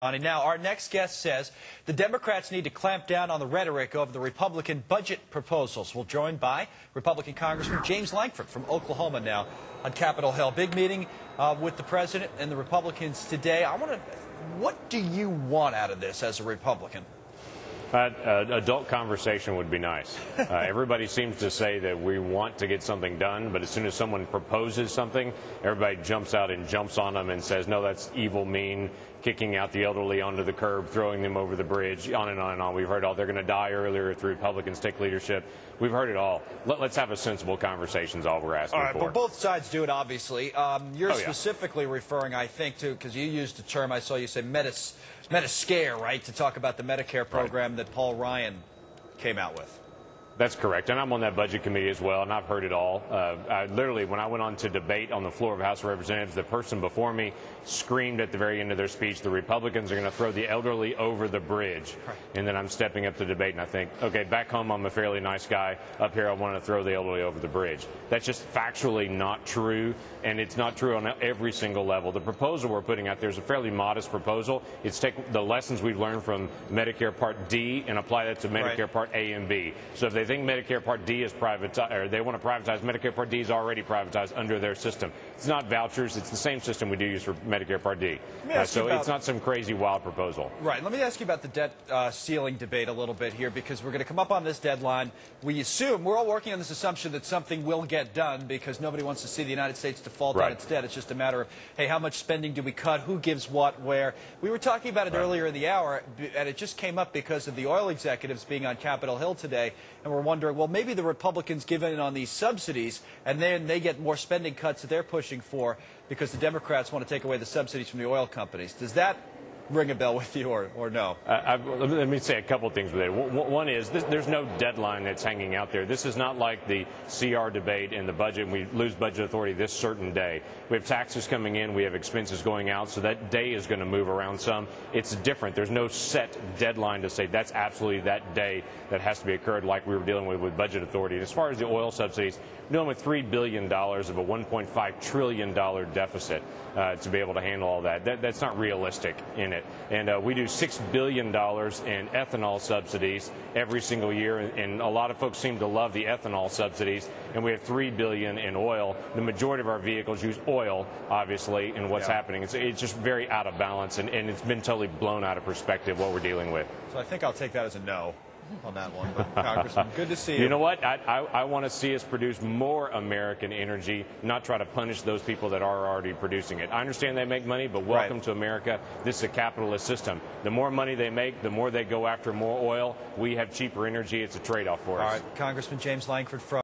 Now, our next guest says the Democrats need to clamp down on the rhetoric of the Republican budget proposals. We're joined by Republican Congressman James Lankford from Oklahoma now on Capitol Hill. Big meeting with the president and the Republicans today. What do you want out of this as a Republican? Adult conversation would be nice. Everybody seems to say that we want to get something done, but as soon as someone proposes something, everybody jumps out and jumps on them and says, no, that's evil, mean, kicking out the elderly onto the curb, throwing them over the bridge, on and on and on. We've heard all. They're going to die earlier if the Republicans take leadership. We've heard it all. Let's have a sensible conversation is all we're asking for. All right, for. but both sides do it, obviously. You're specifically referring, I think, to, because you used a term, I saw you say meta-scare, right, to talk about the Medicare program that Paul Ryan came out with. That's correct, and I'm on that budget committee as well, and I've heard it all. Literally, when I went on to debate on the floor of House of Representatives, the person before me screamed at the very end of their speech, the Republicans are going to throw the elderly over the bridge. Right. And then I'm stepping up to debate, and I think, okay, back home I'm a fairly nice guy. Up here I want to throw the elderly over the bridge. That's just factually not true, and it's not true on every single level. The proposal we're putting out there is a fairly modest proposal. It's take the lessons we've learned from Medicare Part D and apply that to Medicare Part A and B. So if they think Medicare Part D is privatized, or they want to privatize, Medicare Part D is already privatized under their system. It's not vouchers. It's the same system we do use for Medicare Part D. So it's not some crazy, wild proposal. Right. Let me ask you about the debt ceiling debate a little bit here, because we're going to come up on this deadline. We assume, we're all working on this assumption that something will get done because nobody wants to see the United States default on its debt. It's just a matter of, hey, how much spending do we cut? Who gives what, where? We were talking about it earlier in the hour, and it just came up because of the oil executives being on Capitol Hill today, and we're wondering, well, maybe the Republicans give in on these subsidies, and then they get more spending cuts that they're pushing for because the Democrats want to take away the subsidies from the oil companies. Does that ring a bell with you or no? Let me say a couple things with it. One is there's no deadline that's hanging out there. This is not like the CR debate in the budget, and we lose budget authority this certain day. We have taxes coming in, we have expenses going out, so that day is going to move around some. It's different. There's no set deadline to say that's absolutely that day that has to be occurred like we were dealing with budget authority. And as far as the oil subsidies, we're dealing with $3 billion of a $1.5 trillion deficit to be able to handle all that. That's not realistic in it. And we do $6 billion in ethanol subsidies every single year, and a lot of folks seem to love the ethanol subsidies, and we have $3 billion in oil. The majority of our vehicles use oil, obviously, in what's happening. It's just very out of balance, and it's been totally blown out of perspective what we're dealing with. So I think I'll take that as a no on that one. But Congressman, good to see you. You know what? I want to see us produce more American energy, not try to punish those people that are already producing it. I understand they make money, but welcome to America. This is a capitalist system. The more money they make, the more they go after more oil. We have cheaper energy. It's a trade-off for us. All right, Congressman James Lankford from